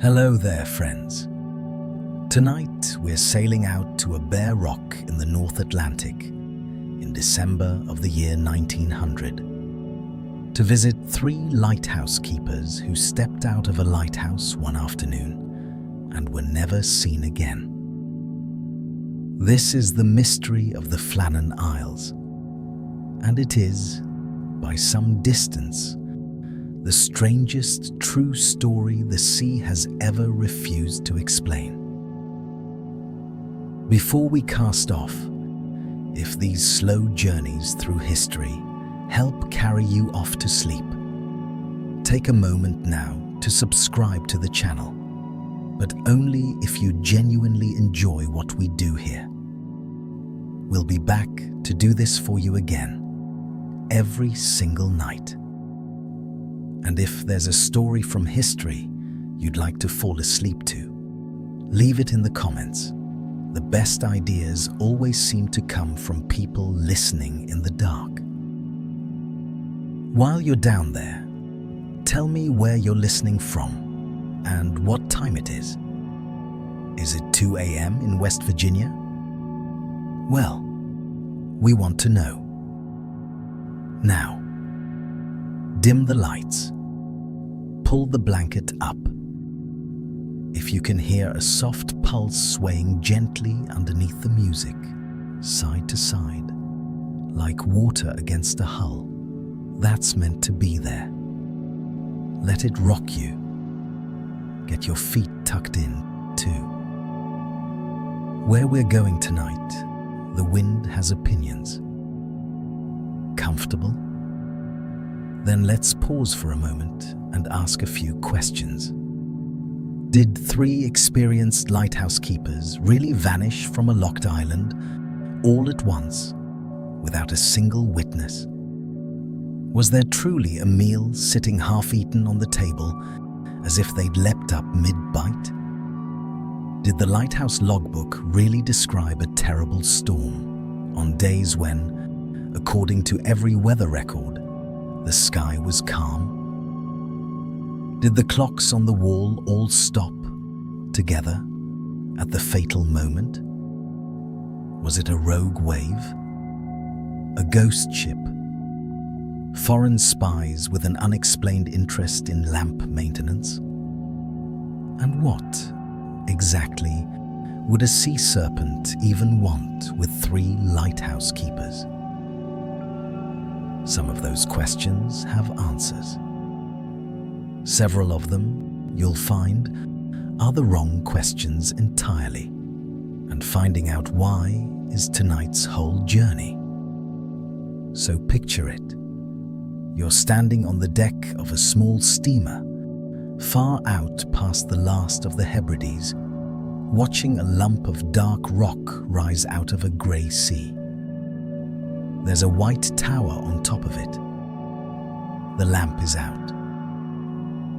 Hello there, friends. Tonight we're sailing out to a bare rock in the North Atlantic in December of the year 1900 to visit 3 lighthouse keepers who stepped out of a lighthouse one afternoon and were never seen again. This is the mystery of the Flannan Isles, and it is, by some distance, the strangest true story the sea has ever refused to explain. Before we cast off, if these slow journeys through history help carry you off to sleep, take a moment now to subscribe to the channel, but only if you genuinely enjoy what we do here. We'll be back to do this for you again, every single night. And if there's a story from history you'd like to fall asleep to, leave it in the comments. The best ideas always seem to come from people listening in the dark. While you're down there, tell me where you're listening from and what time it is. Is it 2 a.m. in West Virginia? Well, we want to know. Now, dim the lights. Pull the blanket up. If you can hear a soft pulse swaying gently underneath the music, side to side, like water against a hull, that's meant to be there. Let it rock you. Get your feet tucked in, too. Where we're going tonight, the wind has opinions. Comfortable? Then let's pause for a moment and ask a few questions. Did 3 experienced lighthouse keepers really vanish from a locked island all at once, without a single witness? Was there truly a meal sitting half-eaten on the table, as if they'd leapt up mid-bite? Did the Lighthouse Logbook really describe a terrible storm on days when, according to every weather record, the sky was calm? Did the clocks on the wall all stop together at the fatal moment? Was it a rogue wave? A ghost ship? Foreign spies with an unexplained interest in lamp maintenance? And what, exactly, would a sea serpent even want with 3 lighthouse keepers? Some of those questions have answers. Several of them, you'll find, are the wrong questions entirely, and finding out why is tonight's whole journey. So picture it. You're standing on the deck of a small steamer, far out past the last of the Hebrides, watching a lump of dark rock rise out of a grey sea. There's a white tower on top of it. The lamp is out,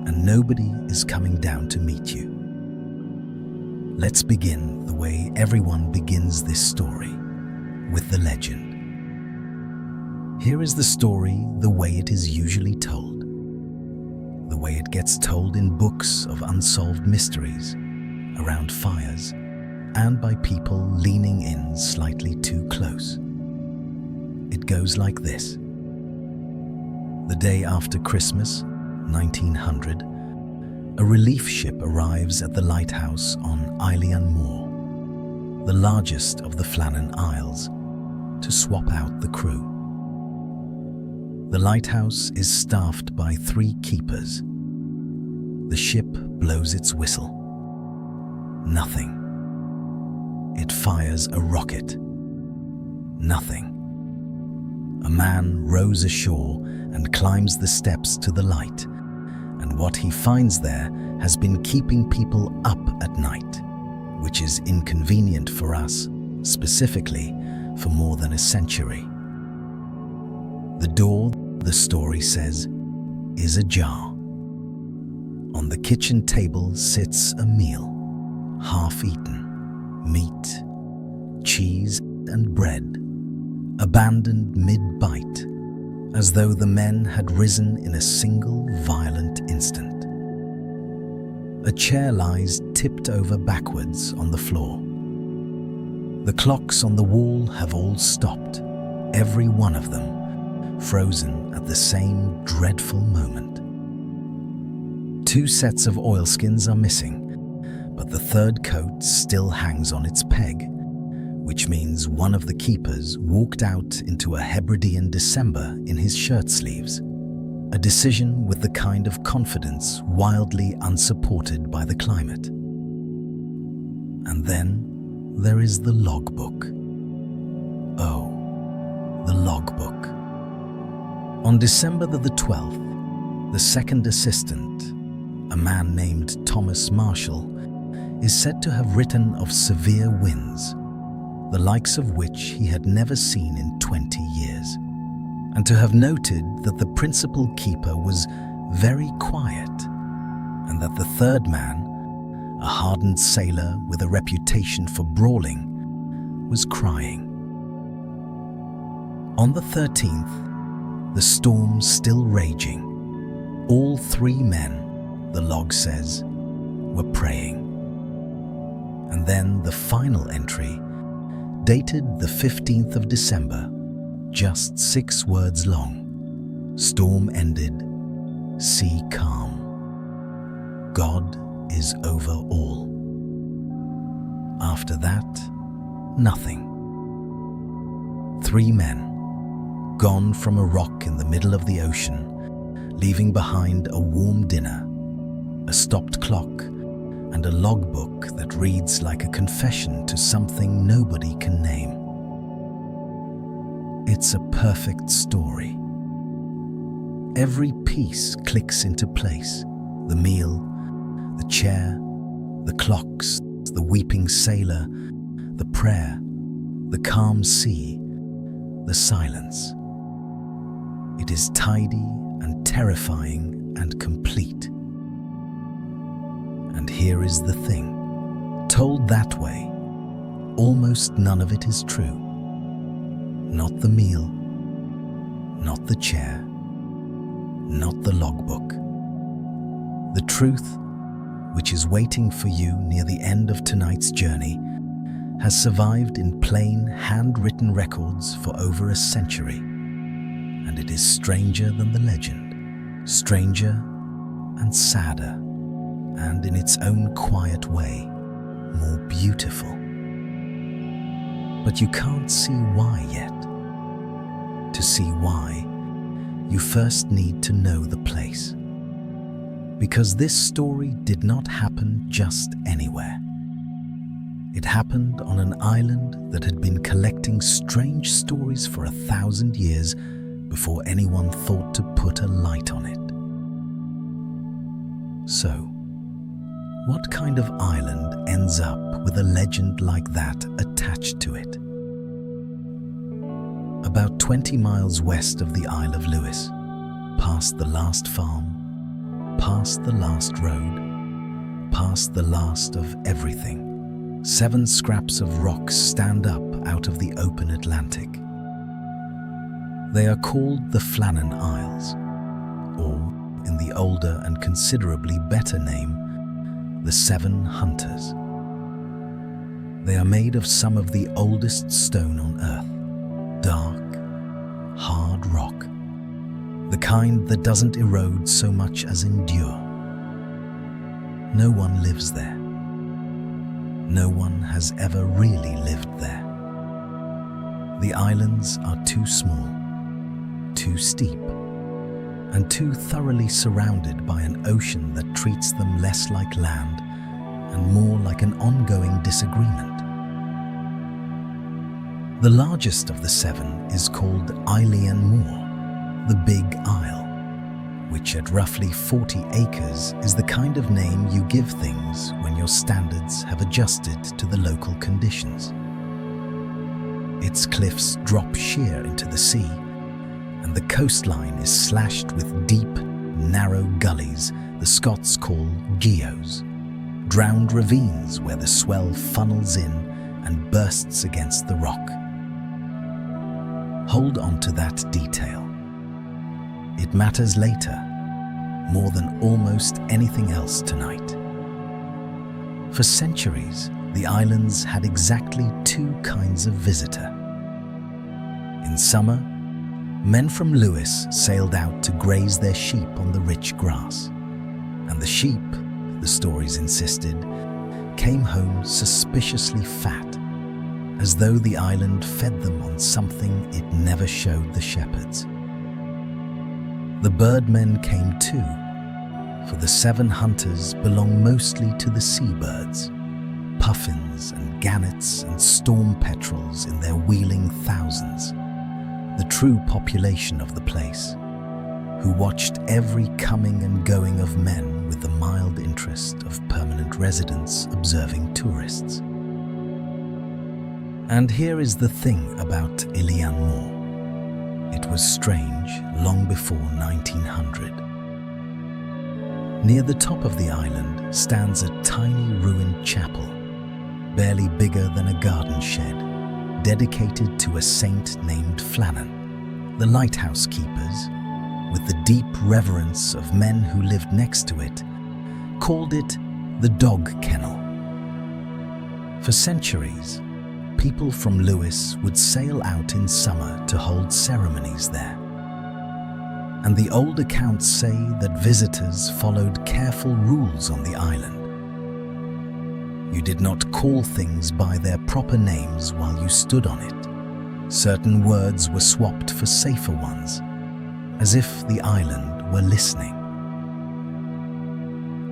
and nobody is coming down to meet you. Let's begin the way everyone begins this story, with the legend. Here is the story the way it is usually told, the way it gets told in books of unsolved mysteries, around fires, and by people leaning in slightly too close. It goes like this. The day after Christmas, 1900, a relief ship arrives at the lighthouse on Eilean Mòr, the largest of the Flannan Isles, to swap out the crew. The lighthouse is staffed by 3 keepers. The ship blows its whistle. Nothing. It fires a rocket. Nothing. A man rows ashore and climbs the steps to the light, and what he finds there has been keeping people up at night, which is inconvenient for us, specifically, for more than a century. The door, the story says, is ajar. On the kitchen table sits a meal, half-eaten, meat, cheese and bread, abandoned mid-bite, as though the men had risen in a single violent instant. A chair lies tipped over backwards on the floor. The clocks on the wall have all stopped, every one of them frozen at the same dreadful moment. 2 sets of oilskins are missing, but the third coat still hangs on its peg, which means one of the keepers walked out into a Hebridean December in his shirt sleeves, a decision with the kind of confidence wildly unsupported by the climate. And then there is the logbook. Oh, the logbook. On December the 12th, the second assistant, a man named Thomas Marshall, is said to have written of severe winds, the likes of which he had never seen in 20 years, and to have noted that the principal keeper was very quiet, and that the third man, a hardened sailor with a reputation for brawling, was crying. On the 13th, the storm still raging, all 3 men, the log says, were praying. And then the final entry, dated the 15th of December, just 6 words long. Storm ended, sea calm. God is over all. After that, nothing. 3 men, gone from a rock in the middle of the ocean, leaving behind a warm dinner, a stopped clock, and a logbook that reads like a confession to something nobody can name. It's a perfect story. Every piece clicks into place. The meal, the chair, the clocks, the weeping sailor, the prayer, the calm sea, the silence. It is tidy and terrifying and complete. And here is the thing. Told that way, almost none of it is true. Not the meal, not the chair, not the logbook. The truth, which is waiting for you near the end of tonight's journey, has survived in plain, handwritten records for over a century. And it is stranger than the legend, stranger and sadder, and in its own quiet way, more beautiful. But you can't see why yet. To see why, you first need to know the place. Because this story did not happen just anywhere. It happened on an island that had been collecting strange stories for 1,000 years before anyone thought to put a light on it. So, what kind of island ends up with a legend like that attached to it? About 20 miles west of the Isle of Lewis, past the last farm, past the last road, past the last of everything, 7 scraps of rocks stand up out of the open Atlantic. They are called the Flannan Isles, or, in the older and considerably better name, the 7 Hunters. They are made of some of the oldest stone on earth, dark, hard rock, the kind that doesn't erode so much as endure. No one lives there. No one has ever really lived there. The islands are too small, too steep, and too thoroughly surrounded by an ocean that treats them less like land and more like an ongoing disagreement. The largest of the 7 is called Eilean Mòr, the Big Isle, which at roughly 40 acres is the kind of name you give things when your standards have adjusted to the local conditions. Its cliffs drop sheer into the sea, and the coastline is slashed with deep, narrow gullies the Scots call geos, drowned ravines where the swell funnels in and bursts against the rock. Hold on to that detail. It matters later, more than almost anything else tonight. For centuries, the islands had exactly two kinds of visitor. In summer, men from Lewis sailed out to graze their sheep on the rich grass. And the sheep, the stories insisted, came home suspiciously fat, as though the island fed them on something it never showed the shepherds. The birdmen came too, for the 7 hunters belong mostly to the seabirds, puffins and gannets and storm petrels in their wheeling thousands, the true population of the place, who watched every coming and going of men with the mild interest of permanent residents observing tourists. And here is the thing about Eilean Mòr. It was strange long before 1900. Near the top of the island stands a tiny ruined chapel, barely bigger than a garden shed, dedicated to a saint named Flannan. The lighthouse keepers, with the deep reverence of men who lived next to it, called it the dog kennel. For centuries, people from Lewis would sail out in summer to hold ceremonies there. And the old accounts say that visitors followed careful rules on the island. You did not call things by their proper names while you stood on it. Certain words were swapped for safer ones, as if the island were listening.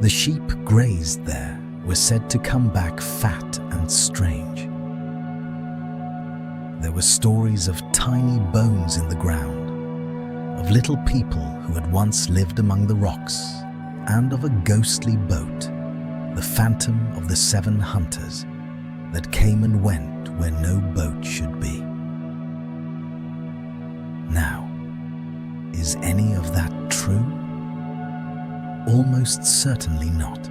The sheep grazed there were said to come back fat and strange. There were stories of tiny bones in the ground, of little people who had once lived among the rocks, and of a ghostly boat, the phantom of the 7 hunters, that came and went where no boat should be. Now, is any of that true? Almost certainly not.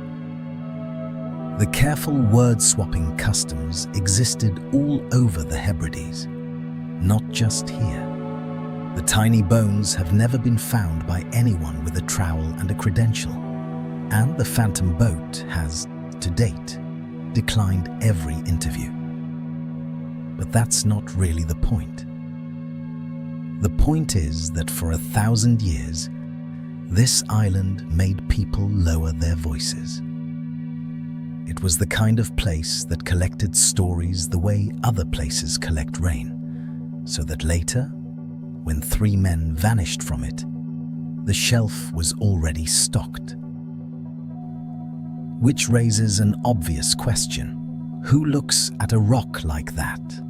The careful word-swapping customs existed all over the Hebrides, not just here. The tiny bones have never been found by anyone with a trowel and a credential, and the phantom boat has, to date, declined every interview. But that's not really the point. The point is that for 1,000 years, this island made people lower their voices. It was the kind of place that collected stories the way other places collect rain, so that later, when 3 men vanished from it, the shelf was already stocked. Which raises an obvious question. Who looks at a rock like that,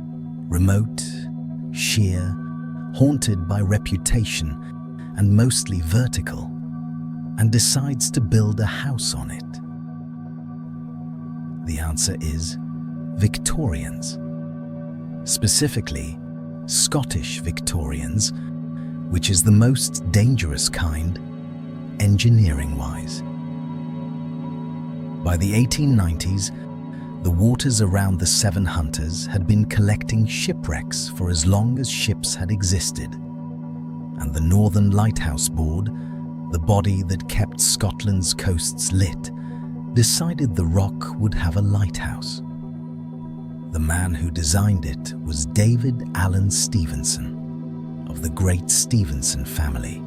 remote, sheer, haunted by reputation, and mostly vertical, and decides to build a house on it? The answer is Victorians. Specifically, Scottish Victorians, which is the most dangerous kind, engineering-wise. By the 1890s, the waters around the 7 hunters had been collecting shipwrecks for as long as ships had existed, and the Northern Lighthouse Board, the body that kept Scotland's coasts lit, decided the rock would have a lighthouse. The man who designed it was David Allen Stevenson, of the great Stevenson family,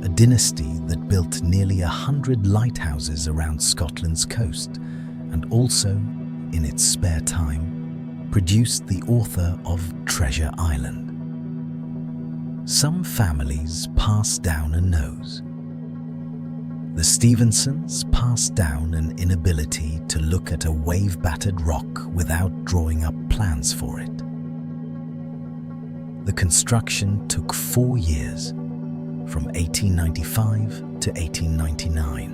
a dynasty that built nearly 100 lighthouses around Scotland's coast, and also, in its spare time, produced the author of Treasure Island. Some families pass down a nose. The Stevensons passed down an inability to look at a wave-battered rock without drawing up plans for it. The construction took 4 years, from 1895 to 1899,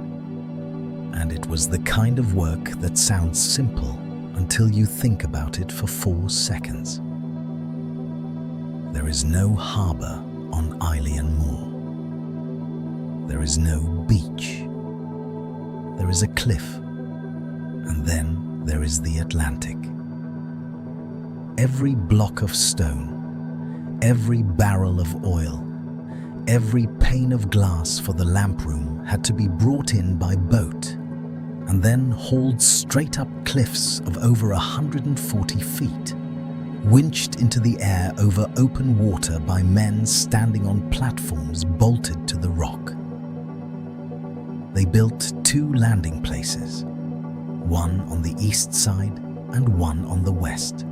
and it was the kind of work that sounds simple until you think about it for 4 seconds. There is no harbour on Eilean Mòr. There is no beach. There is a cliff, and then there is the Atlantic. Every block of stone, every barrel of oil, every pane of glass for the lamp room had to be brought in by boat, and then hauled straight up cliffs of over 140 feet, winched into the air over open water by men standing on platforms bolted to the rock. They built 2 landing places, one on the east side and one on the west,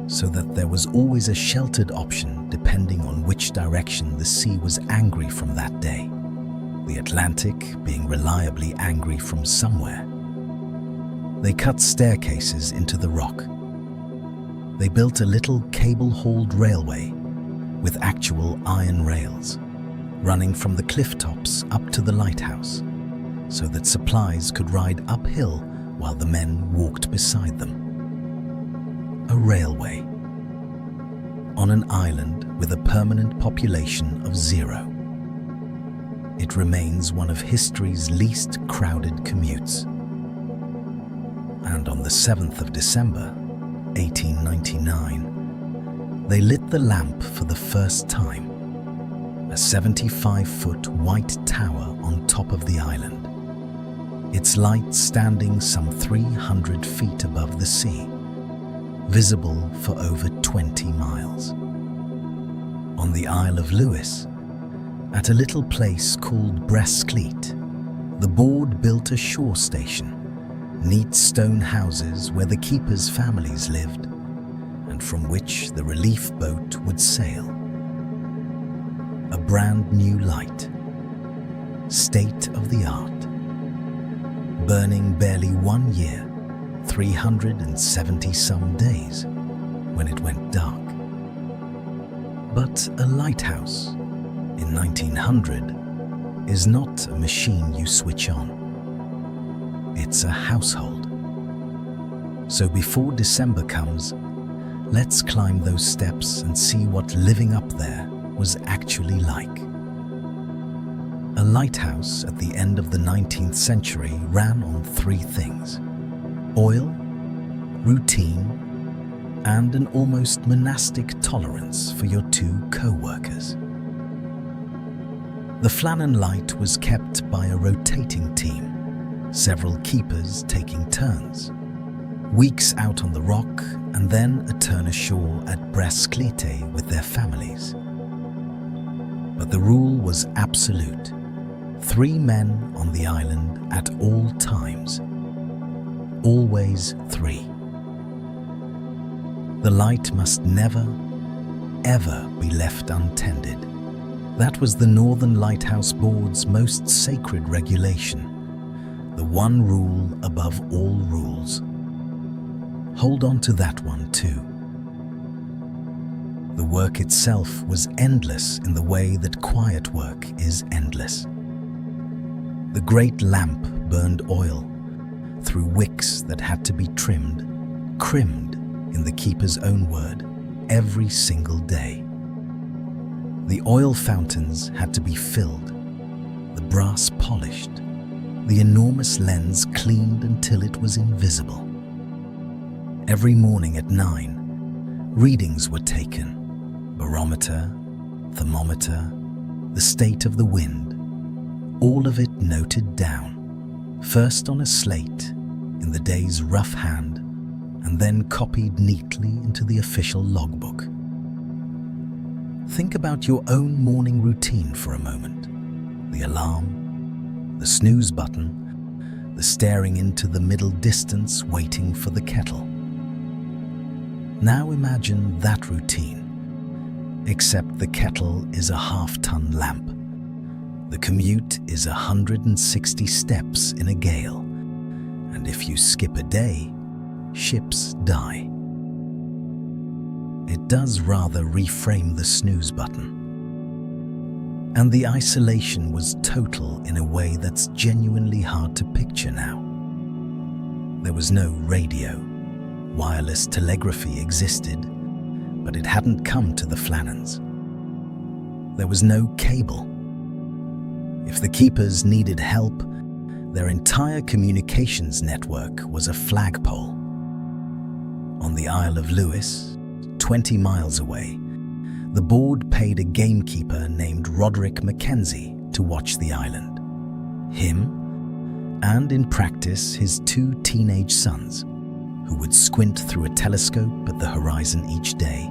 so that there was always a sheltered option depending on which direction the sea was angry from that day, the Atlantic being reliably angry from somewhere. They cut staircases into the rock. They built a little cable-hauled railway with actual iron rails running from the cliff tops up to the lighthouse, so that supplies could ride uphill while the men walked beside them. A railway on an island with a permanent population of 0. It remains one of history's least crowded commutes. And on the 7th of December, 1899, they lit the lamp for the first time, a 75-foot white tower on top of the island, its light standing some 300 feet above the sea, visible for over 20 miles. On the Isle of Lewis, at a little place called Breskleet, the board built a shore station, neat stone houses where the keepers' families lived, and from which the relief boat would sail. A brand new light, state of the art, burning barely 1 year, 370 some days, when it went dark. But a lighthouse in 1900 is not a machine you switch on. It's a household. So before December comes, let's climb those steps and see what living up there was actually like. A lighthouse at the end of the 19th century ran on 3 things: oil, routine, and an almost monastic tolerance for your 2 co-workers. The Flannan light was kept by a rotating team, several keepers taking turns, weeks out on the rock and then a turn ashore at Breskleet with their families. But the rule was absolute: 3 men on the island at all times. Always 3. The light must never, ever be left untended. That was the Northern Lighthouse Board's most sacred regulation, the one rule above all rules. Hold on to that one too. The work itself was endless in the way that quiet work is endless. The great lamp burned oil through wicks that had to be crimped, in the keeper's own word, every single day. The oil fountains had to be filled, the brass polished, the enormous lens cleaned until it was invisible. Every morning at 9, readings were taken: barometer, thermometer, the state of the wind, all of it noted down, first on a slate in the day's rough hand, and then copied neatly into the official logbook. Think about your own morning routine for a moment. The alarm, the snooze button, the staring into the middle distance waiting for the kettle. Now imagine that routine, except the kettle is a half-ton lamp. The commute is 160 steps in a gale, and if you skip a day, ships die. It does rather reframe the snooze button. And the isolation was total in a way that's genuinely hard to picture now. There was no radio. Wireless telegraphy existed, but it hadn't come to the Flannans. There was no cable. If the keepers needed help, their entire communications network was a flagpole. On the Isle of Lewis, 20 miles away, the board paid a gamekeeper named Roderick Mackenzie to watch the island. Him and in practice his 2 teenage sons, who would squint through a telescope at the horizon each day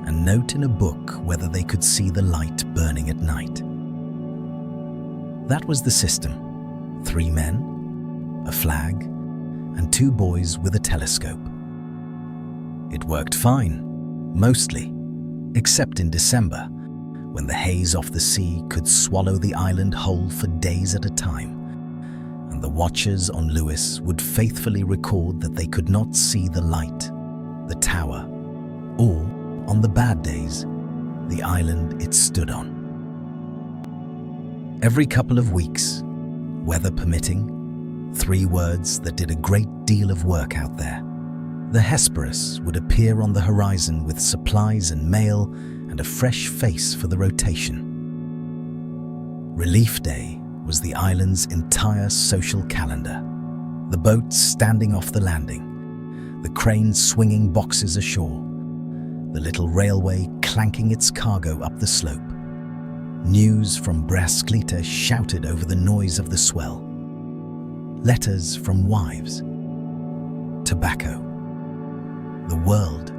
and note in a book whether they could see the light burning at night. That was the system: 3 men, a flag, and 2 boys with a telescope. It worked fine, mostly, except in December, when the haze off the sea could swallow the island whole for days at a time, and the watchers on Lewis would faithfully record that they could not see the light, the tower, or, on the bad days, the island it stood on. Every couple of weeks, weather permitting, 3 words that did a great deal of work out there: the Hesperus would appear on the horizon with supplies and mail and a fresh face for the rotation. Relief Day was the island's entire social calendar. The boats standing off the landing, the cranes swinging boxes ashore, the little railway clanking its cargo up the slope. News from Brasclita shouted over the noise of the swell. Letters from wives. Tobacco. The world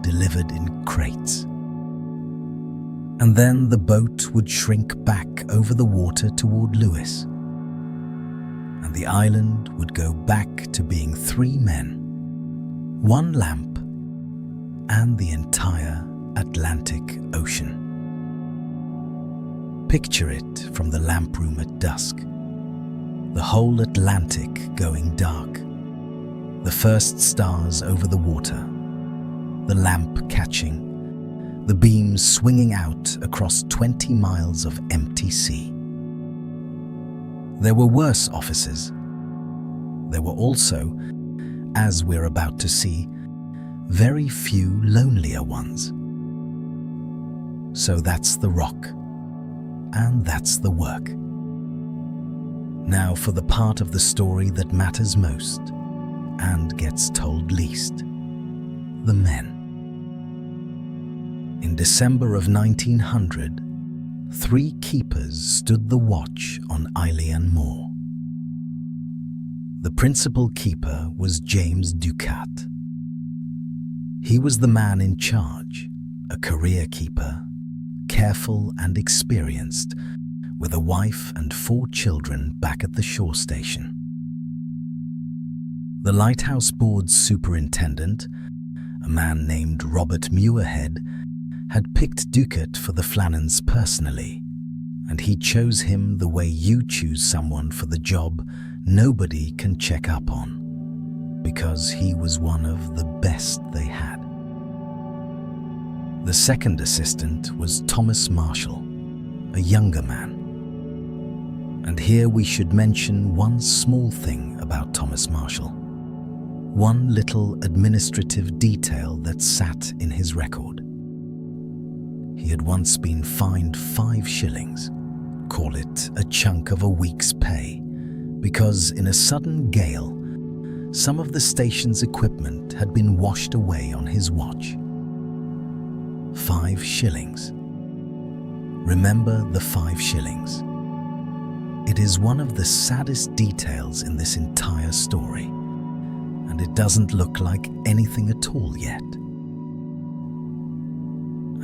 delivered in crates. And then the boat would shrink back over the water toward Lewis, and the island would go back to being 3 men, 1 lamp, and the entire Atlantic Ocean. Picture it from the lamp room at dusk, the whole Atlantic going dark, the first stars over the water, the lamp catching, the beams swinging out across 20 miles of empty sea. There were worse offices. There were also, as we're about to see, very few lonelier ones. So that's the rock, and that's the work. Now for the part of the story that matters most and gets told least: the men. In December of 1900, 3 keepers stood the watch on Eilean Mòr. The principal keeper was James Ducat. He was the man in charge, a career keeper, careful and experienced, with a wife and 4 children back at the shore station. The Lighthouse Board's superintendent, a man named Robert Muirhead, had picked Ducat for the Flannans personally, and he chose him the way you choose someone for the job nobody can check up on, because he was one of the best they had. The second assistant was Thomas Marshall, a younger man. And here we should mention one small thing about Thomas Marshall, one little administrative detail that sat in his record. He had once been fined 5 shillings, call it a chunk of a week's pay, because in a sudden gale, some of the station's equipment had been washed away on his watch. 5 shillings. Remember the 5 shillings. It is one of the saddest details in this entire story, and it doesn't look like anything at all yet.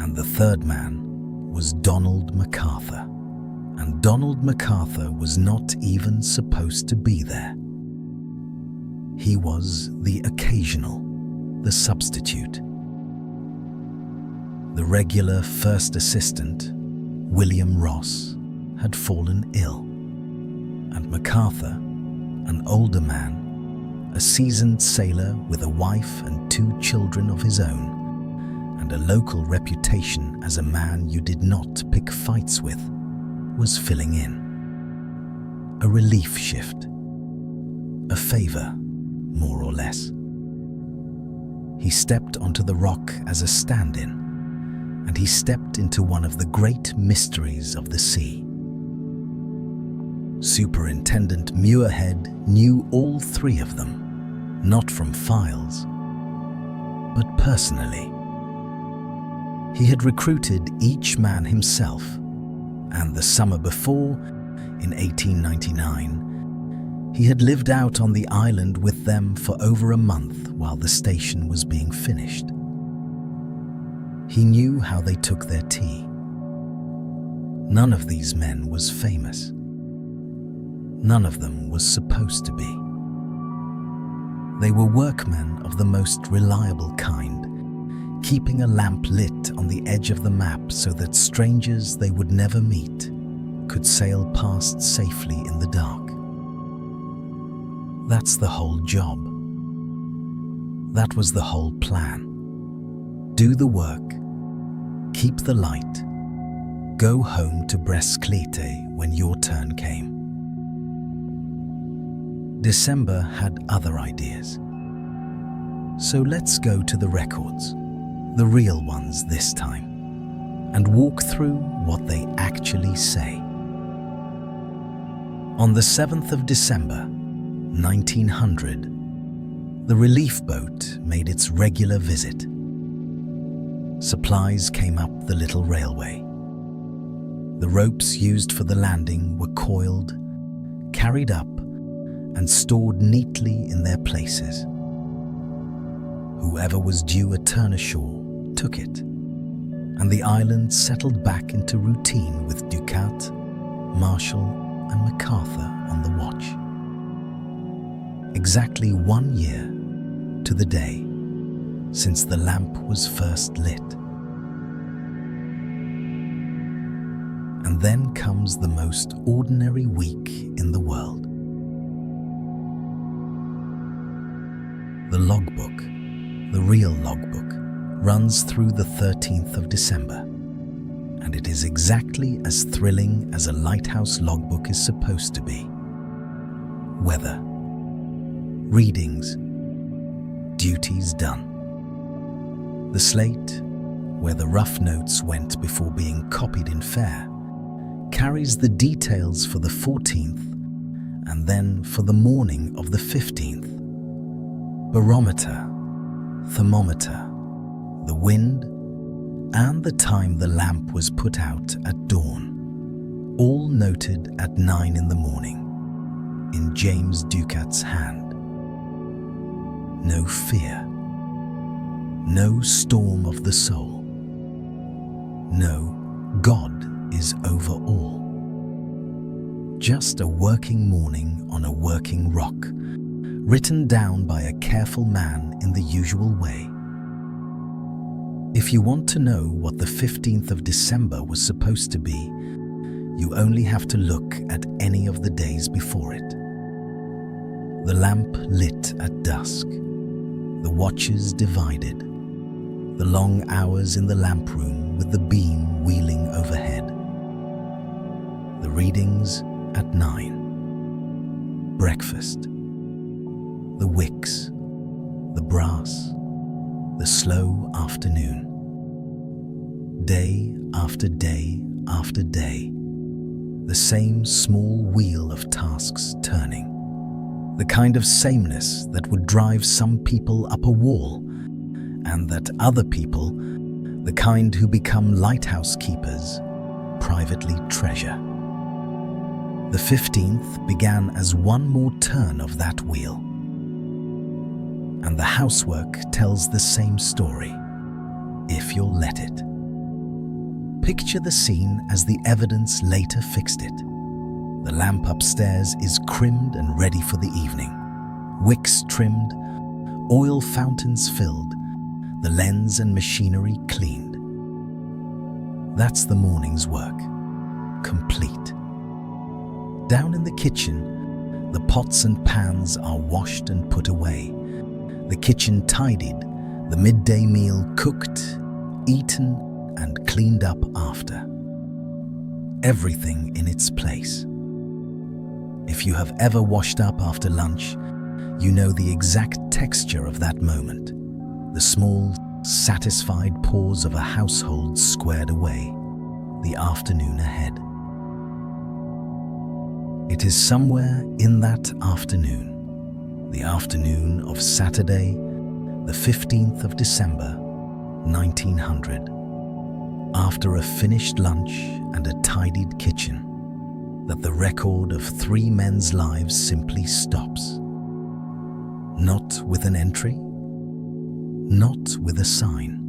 And the third man was Donald McArthur, and Donald McArthur was not even supposed to be there. He was the occasional, the substitute. The regular first assistant, William Ross, had fallen ill, and McArthur, an older man, a seasoned sailor with a wife and 2 children of his own, and a local reputation as a man you did not pick fights with, was filling in. A relief shift. A favor, more or less. He stepped onto the rock as a stand-in, and he stepped into one of the great mysteries of the sea. Superintendent Muirhead knew all 3 of them, not from files, but personally. He had recruited each man himself, and the summer before, in 1899, He had lived out on the island with them for over a month while the station was being finished. He knew how they took their tea. None of these men was famous. None of them was supposed to be. They were workmen of the most reliable kind, keeping a lamp lit on the edge of the map so that strangers they would never meet could sail past safely in the dark. That's the whole job. That was the whole plan. Do the work, keep the light, go home to Bresclete when your turn came. December had other ideas. So let's go to the records, the real ones this time, and walk through what they actually say. On the 7th of December, 1900, the relief boat made its regular visit. Supplies came up the little railway. The ropes used for the landing were coiled, carried up, and stored neatly in their places. Whoever was due a turn ashore took it, and the island settled back into routine with Ducat, Marshall, and MacArthur on the watch. Exactly 1 year to the day since the lamp was first lit. And then comes the most ordinary week in the world. The logbook, the real logbook, runs through the 13th of December, and it is exactly as thrilling as a lighthouse logbook is supposed to be. Weather, readings, duties done. The slate, where the rough notes went before being copied in fair, carries the details for the 14th and then for the morning of the 15th. Barometer, thermometer, the wind, and the time the lamp was put out at dawn, all noted at 9 in the morning, in James Ducat's hand. No fear, no storm of the soul, no God is over all. Just a working morning on a working rock, written down by a careful man in the usual way. If you want to know what the 15th of December was supposed to be, you only have to look at any of the days before it. The lamp lit at dusk, the watches divided, the long hours in the lamp room with the beam wheeling overhead. The readings at 9. Breakfast. The wicks, the brass, the slow afternoon. Day after day after day, the same small wheel of tasks turning. The kind of sameness that would drive some people up a wall, and that other people, the kind who become lighthouse keepers, privately treasure. The 15th began as one more turn of that wheel. And the housework tells the same story, if you'll let it. Picture the scene as the evidence later fixed it. The lamp upstairs is crimmed and ready for the evening. Wicks trimmed, oil fountains filled, the lens and machinery cleaned. That's the morning's work, complete. Down in the kitchen, the pots and pans are washed and put away. The kitchen tidied, the midday meal cooked, eaten, and cleaned up after. Everything in its place. If you have ever washed up after lunch, you know the exact texture of that moment. The small, satisfied pause of a household squared away, the afternoon ahead. It is somewhere in that afternoon, the afternoon of Saturday, the 15th of December, 1900, after a finished lunch and a tidied kitchen, that the record of 3 men's lives simply stops. Not with an entry, not with a sign.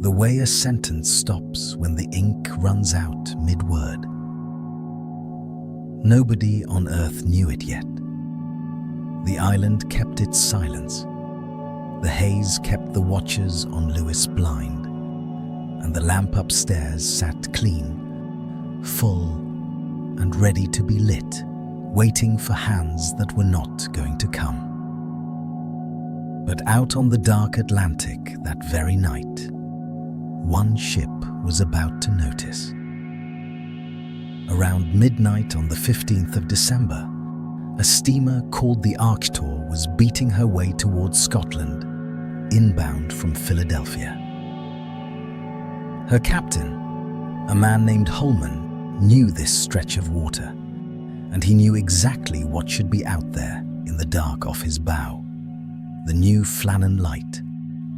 The way a sentence stops when the ink runs out mid-word. Nobody on Earth knew it yet. The island kept its silence. The haze kept the watchers on Lewis blind, and the lamp upstairs sat clean, full, and ready to be lit, waiting for hands that were not going to come. But out on the dark Atlantic that very night, one ship was about to notice. Around midnight on the 15th of December, a steamer called the Arctur was beating her way towards Scotland, inbound from Philadelphia. Her captain, a man named Holman, knew this stretch of water, and he knew exactly what should be out there in the dark off his bow, the new Flannan light,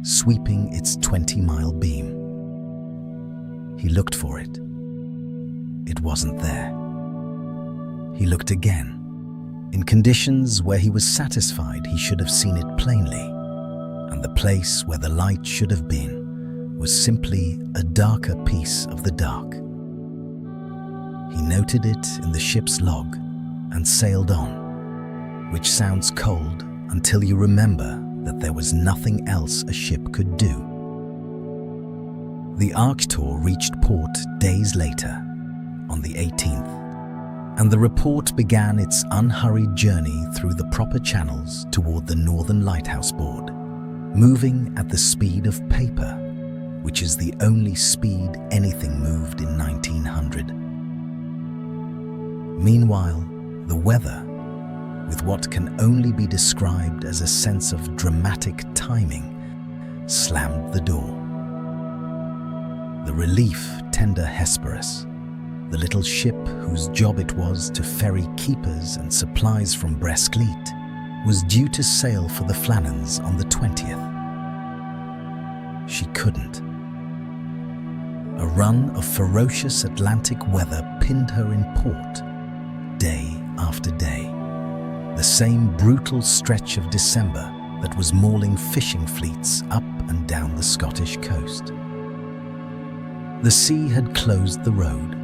sweeping its 20-mile beam. He looked for it. It wasn't there. He looked again, in conditions where he was satisfied he should have seen it plainly, and the place where the light should have been was simply a darker piece of the dark. He noted it in the ship's log and sailed on, which sounds cold until you remember that there was nothing else a ship could do. The Arctur reached port days later, on the 18th, and the report began its unhurried journey through the proper channels toward the Northern Lighthouse Board, moving at the speed of paper, which is the only speed anything moved in 1900. Meanwhile, the weather, with what can only be described as a sense of dramatic timing, slammed the door. The relief tender Hesperus, the little ship whose job it was to ferry keepers and supplies from Brestleet, was due to sail for the Flannans on the 20th. She couldn't. A run of ferocious Atlantic weather pinned her in port, day after day. The same brutal stretch of December that was mauling fishing fleets up and down the Scottish coast. The sea had closed the road.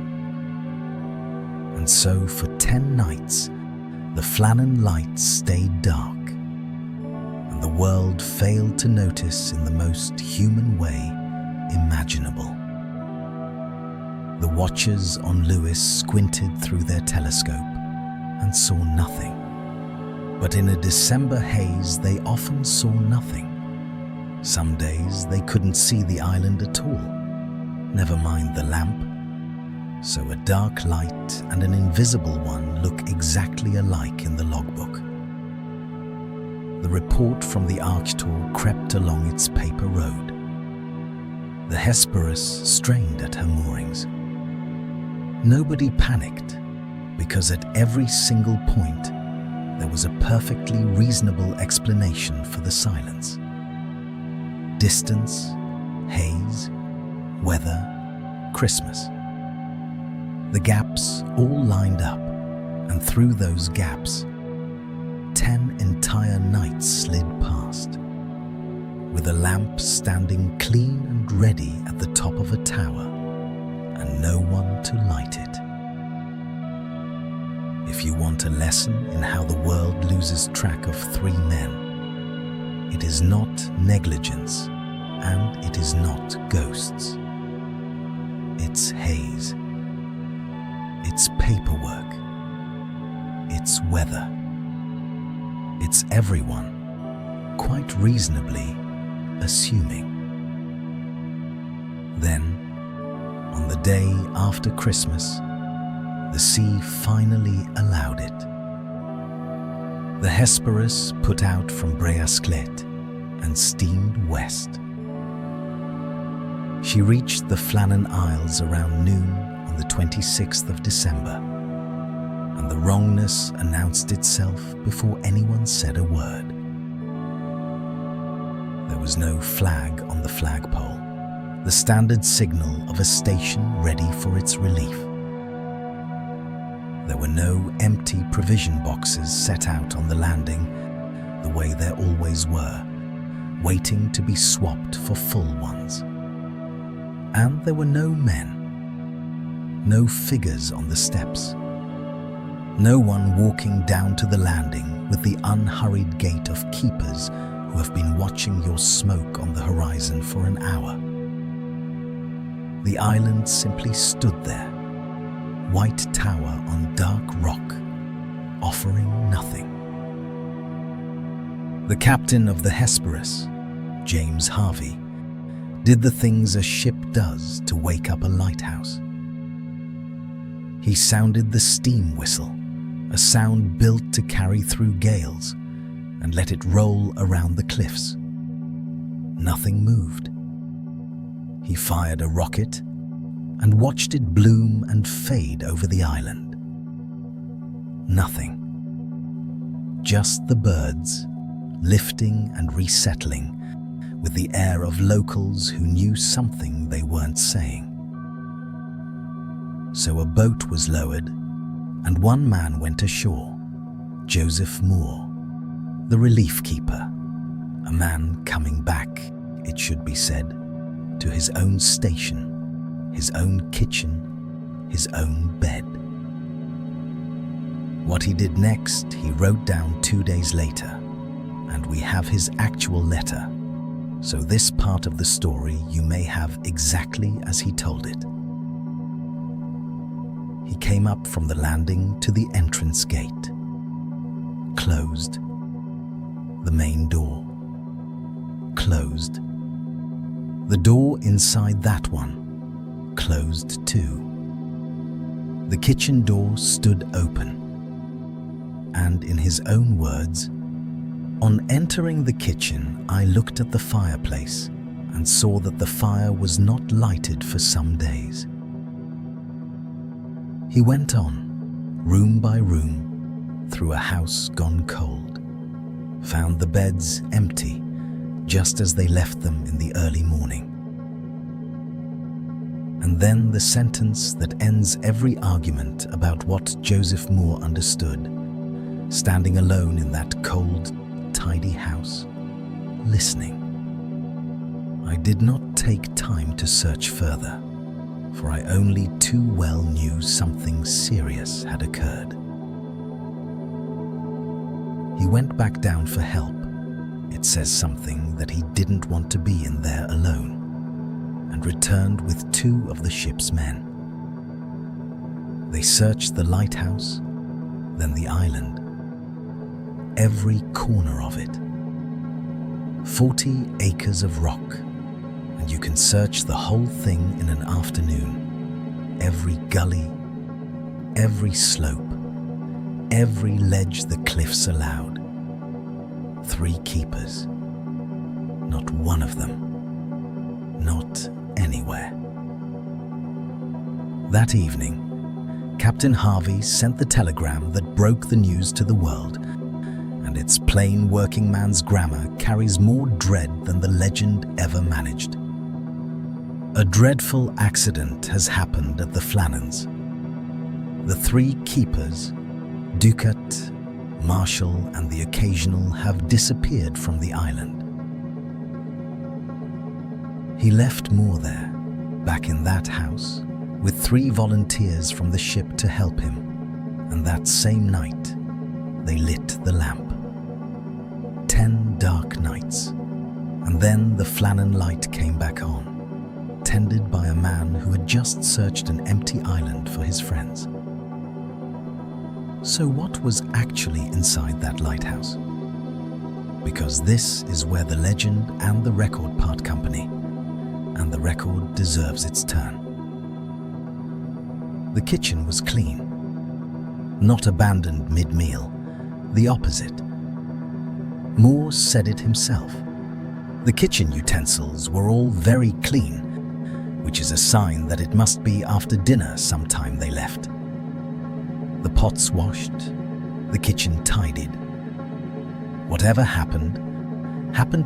And so for 10 nights, the Flannan lights stayed dark, and the world failed to notice in the most human way imaginable. The watchers on Lewis squinted through their telescope and saw nothing. But in a December haze, they often saw nothing. Some days they couldn't see the island at all, never mind the lamp. So a dark light and an invisible one look exactly alike in the logbook. The report from the Arctur crept along its paper road. The Hesperus strained at her moorings. Nobody panicked, because at every single point there was a perfectly reasonable explanation for the silence. Distance, haze, weather, Christmas. The gaps all lined up, and through those gaps, 10 entire nights slid past, with a lamp standing clean and ready at the top of a tower, and no one to light it. If you want a lesson in how the world loses track of 3 men, it is not negligence, and it is not ghosts. It's haze. It's paperwork. It's weather. It's everyone, quite reasonably, assuming. Then, on the day after Christmas, the sea finally allowed it. The Hesperus put out from Brestleet and steamed west. She reached the Flannan Isles around noon on the 26th of December, and the wrongness announced itself before anyone said a word. There was no flag on the flagpole, the standard signal of a station ready for its relief. There were no empty provision boxes set out on the landing the way there always were, waiting to be swapped for full ones. And there were no men, no figures on the steps, no one walking down to the landing with the unhurried gait of keepers who have been watching your smoke on the horizon for an hour. The island simply stood there, white tower on dark rock, offering nothing. The captain of the Hesperus, James Harvey, did the things a ship does to wake up a lighthouse. He sounded the steam whistle, a sound built to carry through gales, and let it roll around the cliffs. Nothing moved. He fired a rocket and watched it bloom and fade over the island. Nothing. Just the birds, lifting and resettling with the air of locals who knew something they weren't saying. So a boat was lowered, and one man went ashore, Joseph Moore, the relief keeper, a man coming back, it should be said, to his own station, his own kitchen, his own bed. What he did next, he wrote down 2 days later, and we have his actual letter, so this part of the story you may have exactly as he told it. He came up from the landing to the entrance gate. Closed. The main door. Closed. The door inside that one. Closed too. The kitchen door stood open. And in his own words, "On entering the kitchen, I looked at the fireplace and saw that the fire was not lighted for some days." He went on, room by room, through a house gone cold, found the beds empty, just as they left them in the early morning. And then the sentence that ends every argument about what Joseph Moore understood, standing alone in that cold, tidy house, listening. I did not take time to search further, for I only too well knew something serious had occurred. He went back down for help. It says something that he didn't want to be in there alone, and returned with 2 of the ship's men. They searched the lighthouse, then the island, every corner of it. 40 acres of rock, and you can search the whole thing in an afternoon. Every gully, every slope, every ledge the cliffs allowed. 3 keepers. Not one of them. Not anywhere. That evening, Captain Harvey sent the telegram that broke the news to the world, and its plain working man's grammar carries more dread than the legend ever managed. A dreadful accident has happened at the Flannans. The 3 keepers, Ducat, Marshall, and the occasional, have disappeared from the island. He left Moore there, back in that house, with 3 volunteers from the ship to help him, and that same night, they lit the lamp. 10 dark nights, and then the Flannan light came back on, tended by a man who had just searched an empty island for his friends. So what was actually inside that lighthouse? Because this is where the legend and the record part company, and the record deserves its turn. The kitchen was clean, not abandoned mid-meal, the opposite. Moore said it himself. The kitchen utensils were all very clean, which is a sign that it must be after dinner sometime they left. The pots washed, the kitchen tidied. Whatever happened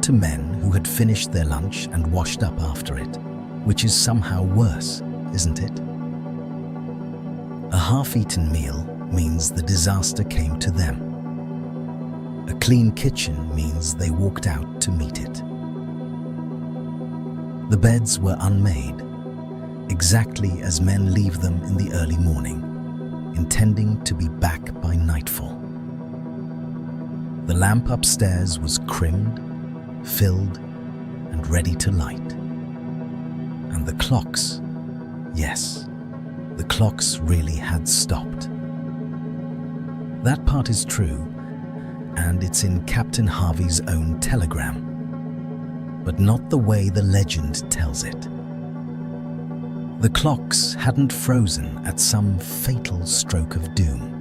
to men who had finished their lunch and washed up after it, which is somehow worse, isn't it? A half-eaten meal means the disaster came to them. A clean kitchen means they walked out to meet it. The beds were unmade, exactly as men leave them in the early morning, intending to be back by nightfall. The lamp upstairs was crimmed, filled, and ready to light. And the clocks, yes, the clocks really had stopped. That part is true, and it's in Captain Harvey's own telegram, but not the way the legend tells it. The clocks hadn't frozen at some fatal stroke of doom.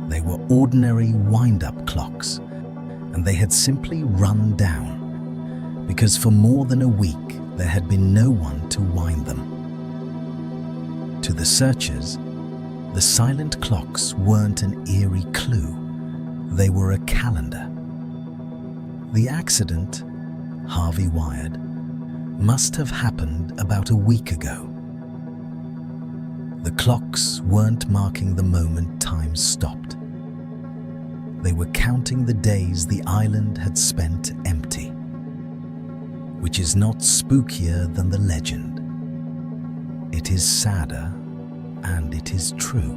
They were ordinary wind-up clocks, and they had simply run down, because for more than a week there had been no one to wind them. To the searchers, the silent clocks weren't an eerie clue, they were a calendar. The accident, Harvey wired, must have happened about a week ago. The clocks weren't marking the moment time stopped. They were counting the days the island had spent empty, which is not spookier than the legend. It is sadder, and it is true.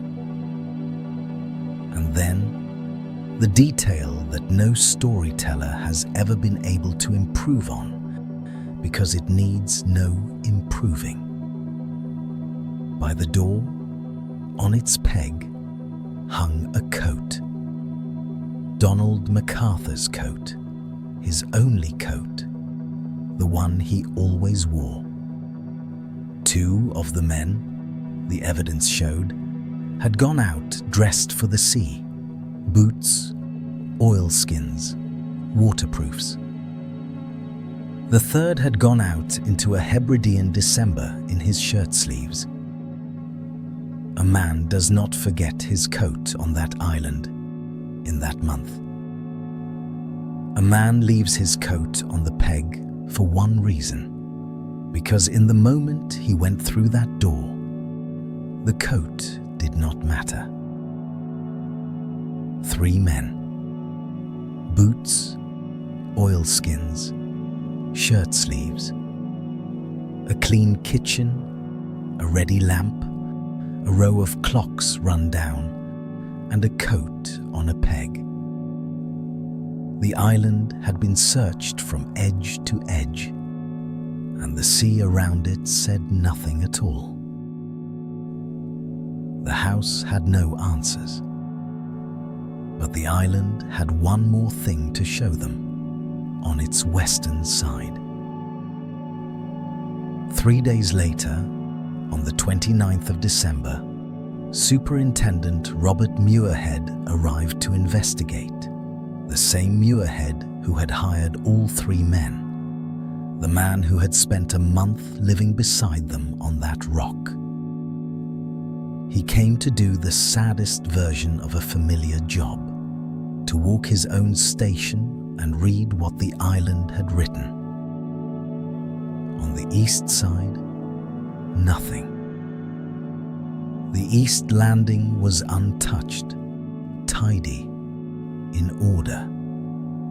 And then, the detail that no storyteller has ever been able to improve on, because it needs no improving. By the door, on its peg, hung a coat. Donald McArthur's coat, his only coat, the one he always wore. Two of the men, the evidence showed, had gone out dressed for the sea, boots, oilskins, waterproofs. The third had gone out into a Hebridean December in his shirt sleeves. A man does not forget his coat on that island in that month. A man leaves his coat on the peg for one reason, because in the moment he went through that door, the coat did not matter. 3 men. Boots, oilskins, shirt sleeves. A clean kitchen, a ready lamp, a row of clocks run down, and a coat on a peg. The island had been searched from edge to edge, and the sea around it said nothing at all. The house had no answers, but the island had one more thing to show them on its western side. 3 days later, on the 29th of December, Superintendent Robert Muirhead arrived to investigate, the same Muirhead who had hired all 3 men, the man who had spent a month living beside them on that rock. He came to do the saddest version of a familiar job, to walk his own station and read what the island had written. On the east side, nothing. The east landing was untouched, tidy, in order,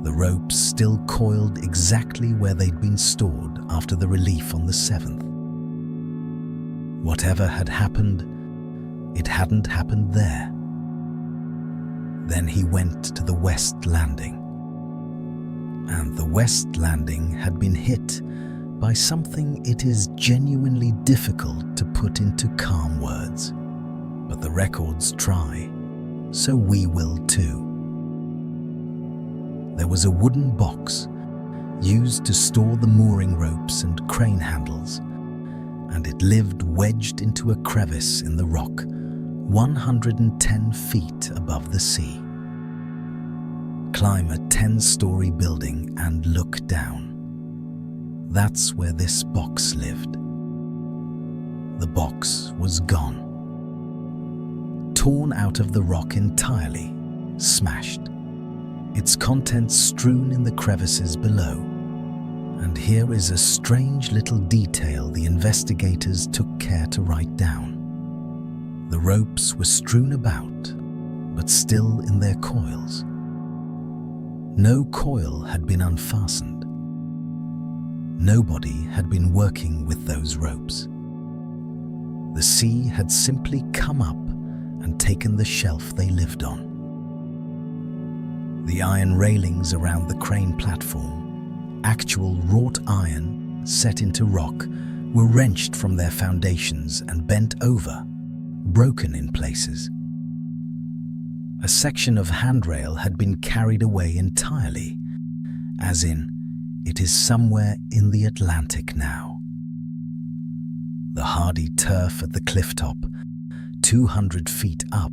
the ropes still coiled exactly where they'd been stored after the relief on the 7th. Whatever had happened, it hadn't happened there. Then he went to the west landing. And the west landing had been hit by something it is genuinely difficult to put into calm words. But the records try, so we will too. There was a wooden box used to store the mooring ropes and crane handles, and it lived wedged into a crevice in the rock 110 feet above the sea. Climb a 10-story building and look down. That's where this box lived. The box was gone. Torn out of the rock entirely, smashed. Its contents strewn in the crevices below. And here is a strange little detail the investigators took care to write down. The ropes were strewn about, but still in their coils. No coil had been unfastened. Nobody had been working with those ropes. The sea had simply come up and taken the shelf they lived on. The iron railings around the crane platform, actual wrought iron set into rock, were wrenched from their foundations and bent over, broken in places. A section of handrail had been carried away entirely, as in, it is somewhere in the Atlantic now. The hardy turf at the cliff top, 200 feet up,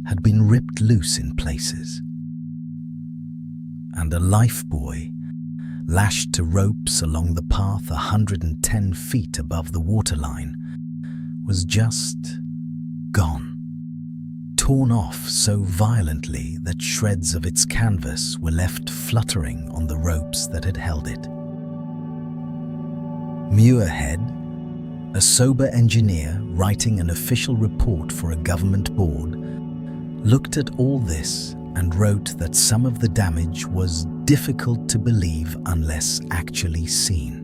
had been ripped loose in places. And a lifebuoy, lashed to ropes along the path 110 feet above the waterline, was just gone. Torn off so violently that shreds of its canvas were left fluttering on the ropes that had held it. Muirhead, a sober engineer writing an official report for a government board, looked at all this and wrote that some of the damage was difficult to believe unless actually seen.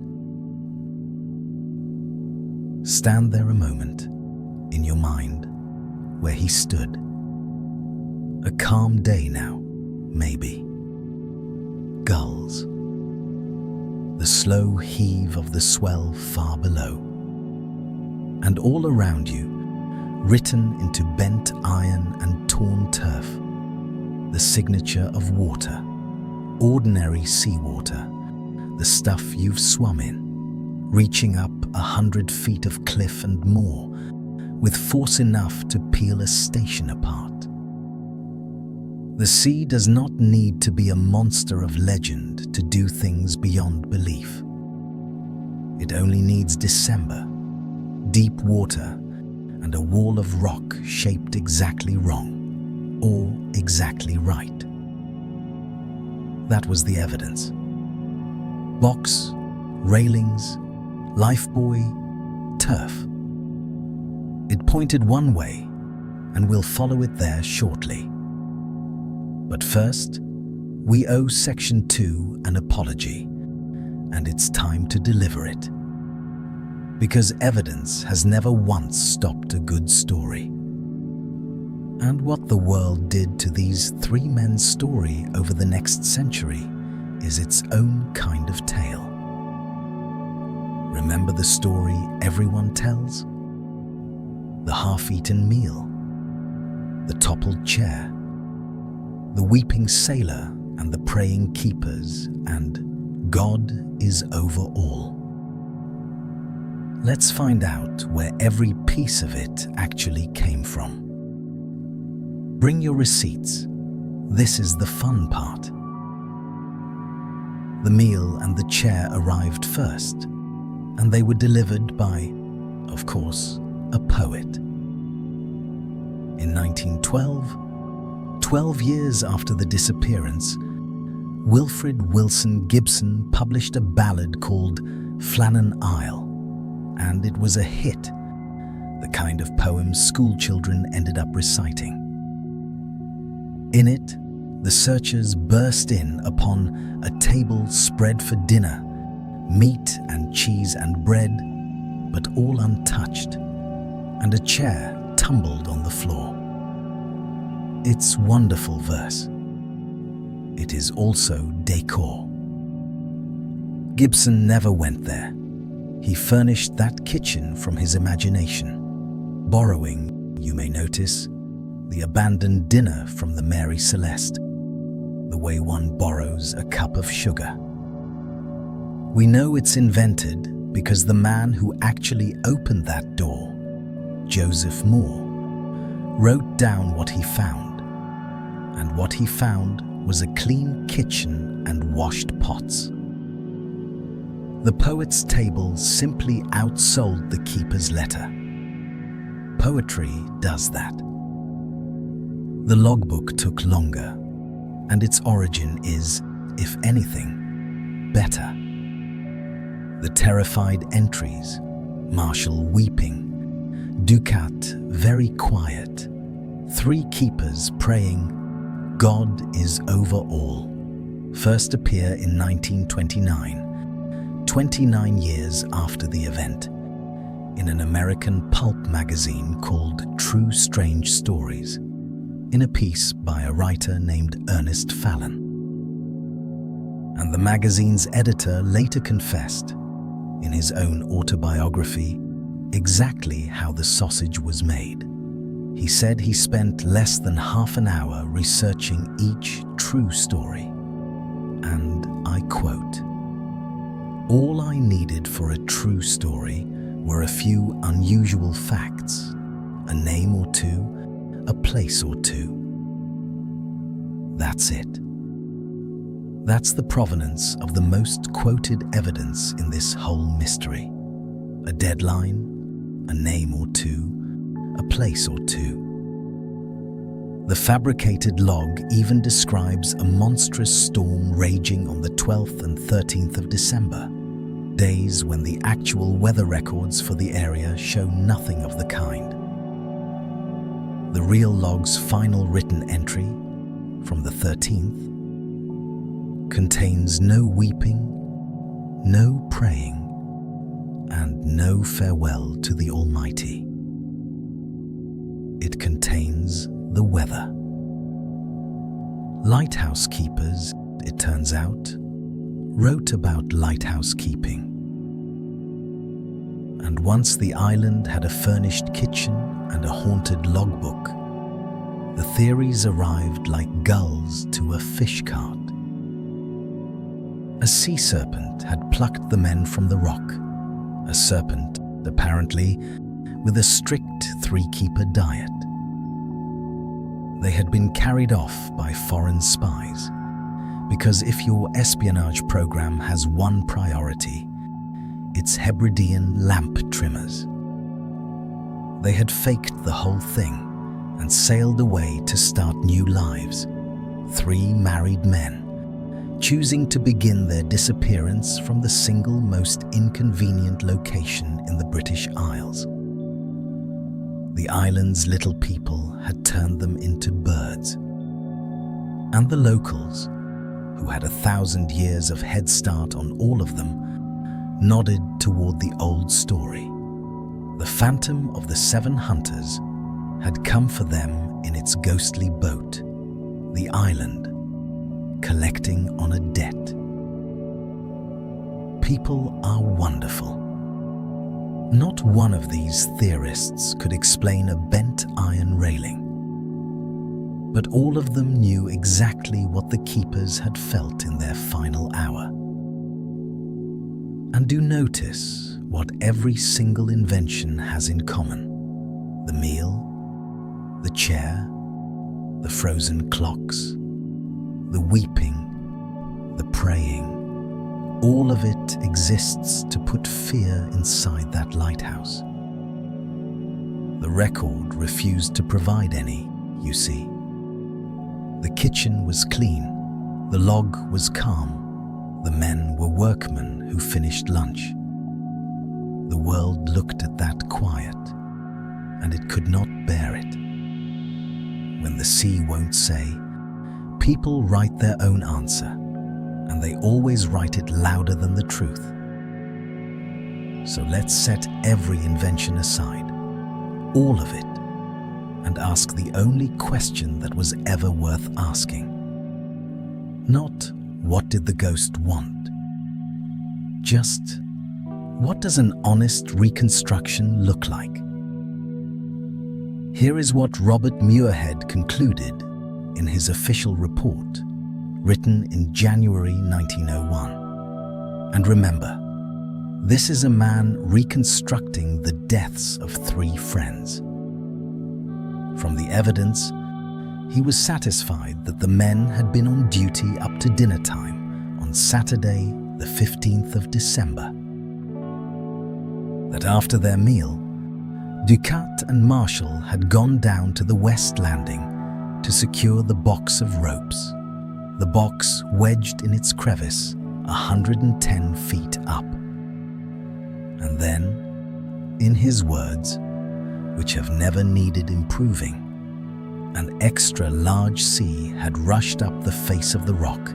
Stand there a moment, in your mind, where he stood. A calm day now, maybe. Gulls. The slow heave of the swell far below. And all around you, written into bent iron and torn turf, the signature of water, ordinary seawater, the stuff you've swum in, reaching up 100 feet of cliff and more, with force enough to peel a station apart. The sea does not need to be a monster of legend to do things beyond belief. It only needs December, deep water, and a wall of rock shaped exactly wrong, or exactly right. That was the evidence. Box, railings, lifebuoy, turf. It pointed one way, and we'll follow it there shortly. But first, we owe Section 2 an apology, and it's time to deliver it. Because evidence has never once stopped a good story. And what the world did to these three men's story over the next century is its own kind of tale. Remember the story everyone tells? The half-eaten meal, the toppled chair, the weeping sailor and the praying keepers, and God is over all. Let's find out where every piece of it actually came from. Bring your receipts. This is the fun part. The meal and the chair arrived first, and they were delivered by, of course, a poet. In 1912, 12 years after the disappearance, Wilfred Wilson Gibson published a ballad called Flannan Isles, and it was a hit, the kind of poem schoolchildren ended up reciting. In it, the searchers burst in upon a table spread for dinner, meat and cheese and bread, but all untouched, and a chair tumbled on the floor. It's wonderful verse. It is also decor. Gibson never went there. He furnished that kitchen from his imagination, borrowing, you may notice, the abandoned dinner from the Mary Celeste, the way one borrows a cup of sugar. We know it's invented because the man who actually opened that door, Joseph Moore, wrote down what he found. And what he found was a clean kitchen and washed pots. The poet's table simply outsold the keeper's letter. Poetry does that. The logbook took longer, and its origin is, if anything, better. The terrified entries, Marshall weeping, Ducat, very quiet. 3 keepers praying, "God is over all," first appear in 1929, 29 years after the event, in an American pulp magazine called True Strange Stories, in a piece by a writer named Ernest Flannan. And the magazine's editor later confessed, in his own autobiography, exactly how the sausage was made. He said he spent less than half an hour researching each true story. And I quote, "All I needed for a true story were a few unusual facts, a name or two, a place or two. That's it." That's the provenance of the most quoted evidence in this whole mystery. A deadline, a name or two, a place or two. The fabricated log even describes a monstrous storm raging on the 12th and 13th of December, days when the actual weather records for the area show nothing of the kind. The real log's final written entry, from the 13th, contains no weeping, no praying, and no farewell to the Almighty. It contains the weather. Lighthouse keepers, it turns out, wrote about lighthouse keeping. And once the island had a furnished kitchen and a haunted logbook, the theories arrived like gulls to a fish cart. A sea serpent had plucked the men from the rock, a serpent, apparently, with a strict 3-keeper diet. They had been carried off by foreign spies, because if your espionage program has one priority, it's Hebridean lamp trimmers. They had faked the whole thing and sailed away to start new lives, 3 married men, choosing to begin their disappearance from the single most inconvenient location in the British Isles. The island's little people had turned them into birds. And the locals, who had 1,000 years of head start on all of them, nodded toward the old story. The phantom of the 7 hunters had come for them in its ghostly boat, the island, collecting on a debt. People are wonderful. Not one of these theorists could explain a bent iron railing, but all of them knew exactly what the keepers had felt in their final hour. And do notice what every single invention has in common: the meal, the chair, the frozen clocks, the weeping, the praying. All of it exists to put fear inside that lighthouse. The record refused to provide any, you see. The kitchen was clean, the log was calm, the men were workmen who finished lunch. The world looked at that quiet, and it could not bear it. When the sea won't say, people write their own answer, and they always write it louder than the truth. So let's set every invention aside, all of it, and ask the only question that was ever worth asking. Not, what did the ghost want? Just, what does an honest reconstruction look like? Here is what Robert Muirhead concluded in his official report, written in January 1901. And remember, this is a man reconstructing the deaths of 3 friends. From the evidence, he was satisfied that the men had been on duty up to dinner time on Saturday, the 15th of December. That after their meal, Ducat and Marshall had gone down to the West Landing to secure the box of ropes, the box wedged in its crevice 110 feet up. And then, in his words, which have never needed improving. An extra large sea had rushed up the face of the rock,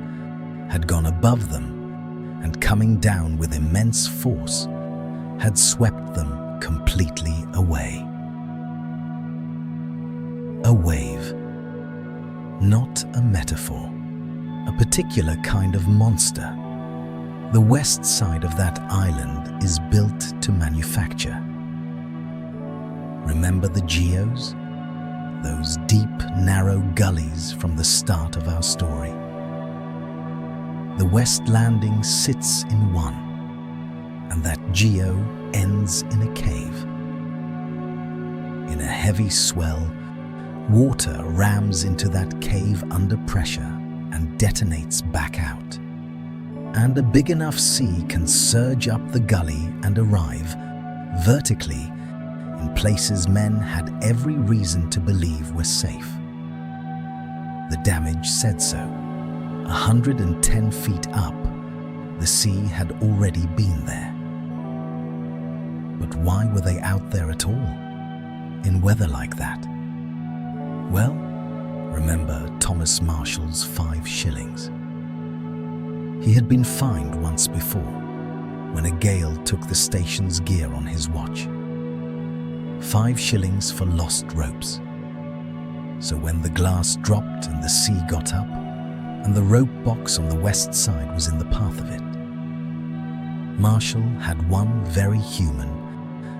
had gone above them, and coming down with immense force, had swept them completely away. A wave, not a metaphor, a particular kind of monster. The west side of that island is built to manufacture. Remember the geos? Those deep, narrow gullies from the start of our story. The west landing sits in one, and that geo ends in a cave. In a heavy swell, water rams into that cave under pressure and detonates back out. And a big enough sea can surge up the gully and arrive, vertically, in places men had every reason to believe were safe. The damage said so. 110 feet up, the sea had already been there. But why were they out there at all, in weather like that? Well, remember Thomas Marshall's 5 shillings. He had been fined once before, when a gale took the station's gear on his watch. 5 shillings for lost ropes. So when the glass dropped and the sea got up, and the rope box on the west side was in the path of it, Marshall had one very human,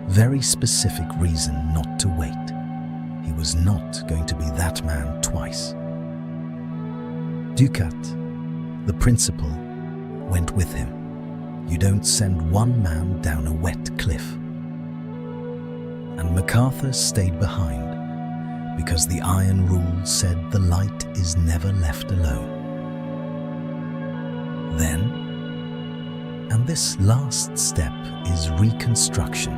very specific reason not to wait. He was not going to be that man twice. Ducat, the principal, went with him. You don't send one man down a wet cliff. And MacArthur stayed behind because the iron rule said the light is never left alone. Then, and this last step is reconstruction,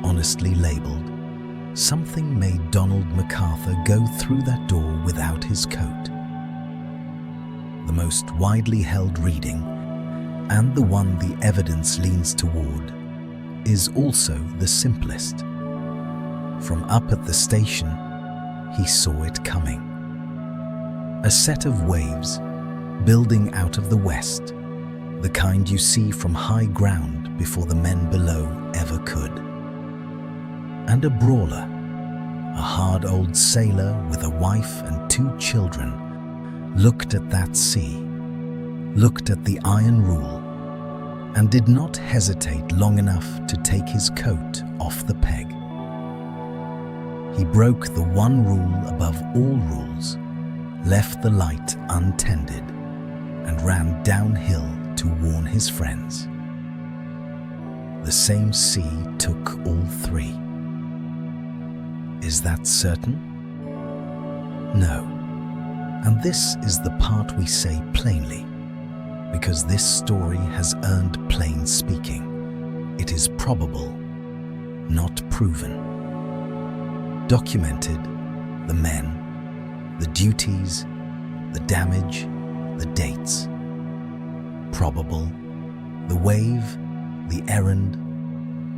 honestly labelled, something made Donald McArthur go through that door without his coat. The most widely held reading, and the one the evidence leans toward, is also the simplest. From up at the station, he saw it coming. A set of waves, building out of the west, the kind you see from high ground before the men below ever could. And a brawler, a hard old sailor with a wife and 2 children, looked at that sea, looked at the iron rule, and did not hesitate long enough to take his coat off the peg. He broke the one rule above all rules, left the light untended, and ran downhill to warn his friends. The same sea took all 3. Is that certain? No. And this is the part we say plainly, because this story has earned plain speaking. It is probable, not proven. Documented, the men, the duties, the damage, the dates. Probable, the wave, the errand,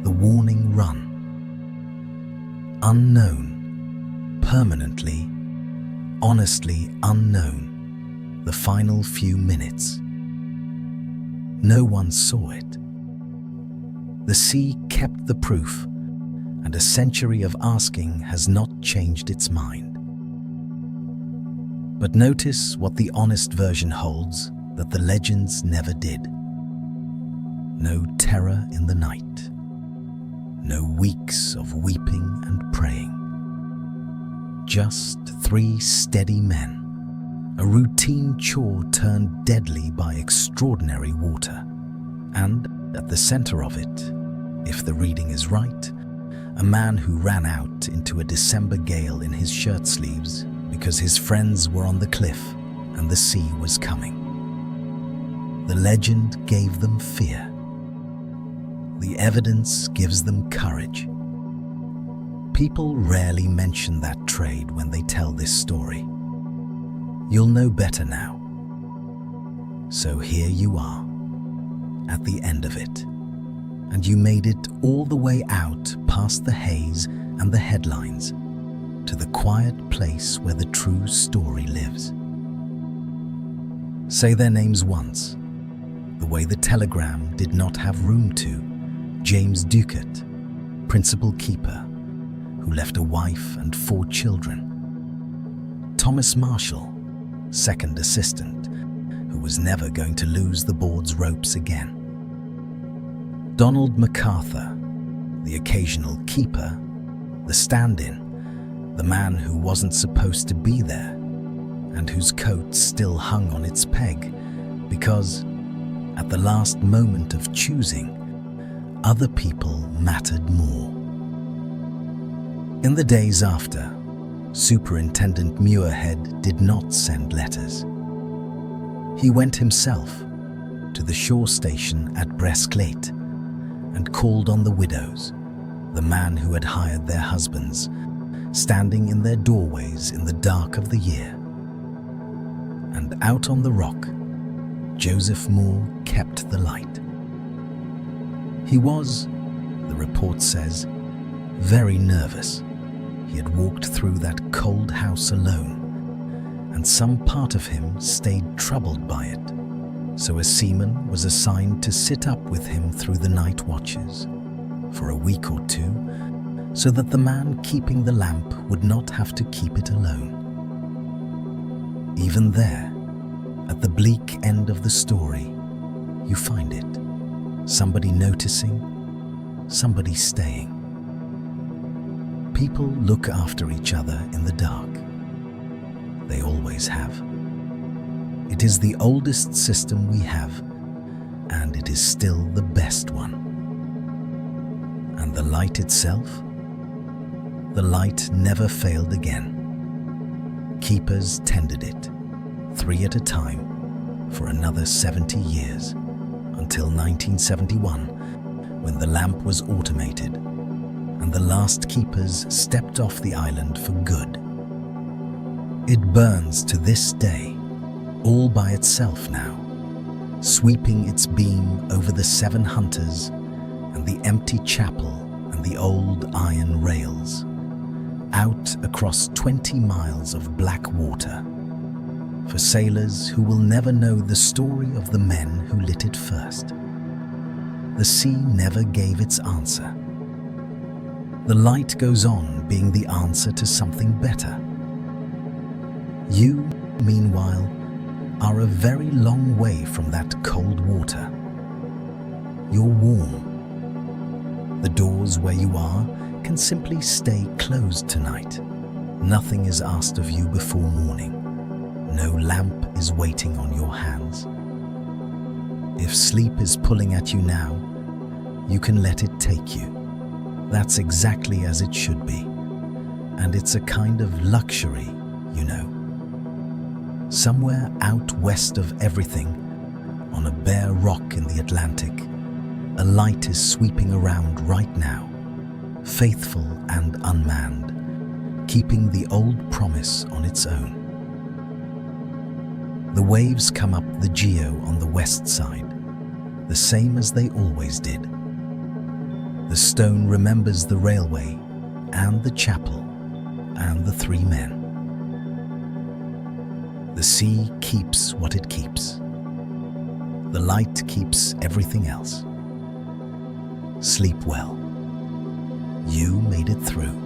the warning run. Unknown, permanently, honestly unknown, the final few minutes. No one saw it. The sea kept the proof, and a century of asking has not changed its mind. But notice what the honest version holds that the legends never did. No terror in the night. No weeks of weeping and praying. Just 3 steady men. A routine chore turned deadly by extraordinary water. And at the center of it, if the reading is right, a man who ran out into a December gale in his shirt sleeves because his friends were on the cliff and the sea was coming. The legend gave them fear. The evidence gives them courage. People rarely mention that trade when they tell this story. You'll know better now. So here you are, at the end of it, and you made it all the way out past the haze and the headlines to the quiet place where the true story lives. Say their names once, the way the telegram did not have room to. James Ducat, principal keeper, who left a wife and 4 children. Thomas Marshall, second assistant, who was never going to lose the board's ropes again. Donald McArthur, the occasional keeper, the stand-in, the man who wasn't supposed to be there, and whose coat still hung on its peg because, at the last moment of choosing, other people mattered more. In the days after, Superintendent Muirhead did not send letters. He went himself to the shore station at Bresclate and called on the widows, the man who had hired their husbands, standing in their doorways in the dark of the year. And out on the rock, Joseph Moore kept the light. He was, the report says, very nervous. He had walked through that cold house alone, and some part of him stayed troubled by it. So a seaman was assigned to sit up with him through the night watches for a week or 2, so that the man keeping the lamp would not have to keep it alone. Even there, at the bleak end of the story, you find it. Somebody noticing, somebody staying. People look after each other in the dark. They always have. It is the oldest system we have, and it is still the best one. And the light itself? The light never failed again. Keepers tended it, 3 at a time, for another 70 years, until 1971, when the lamp was automated, and the last keepers stepped off the island for good. It burns to this day, all by itself now, sweeping its beam over the 7 hunters and the empty chapel and the old iron rails, out across 20 miles of black water, for sailors who will never know the story of the men who lit it first. The sea never gave its answer. The light goes on being the answer to something better. You, meanwhile, are a very long way from that cold water. You're warm. The doors where you are can simply stay closed tonight. Nothing is asked of you before morning. No lamp is waiting on your hands. If sleep is pulling at you now, you can let it take you. That's exactly as it should be. And it's a kind of luxury, you know. Somewhere out west of everything, on a bare rock in the Atlantic, a light is sweeping around right now, faithful and unmanned, keeping the old promise on its own. The waves come up the Geo on the west side, the same as they always did. The stone remembers the railway and the chapel and the 3 men. The sea keeps what it keeps. The light keeps everything else. Sleep well. You made it through.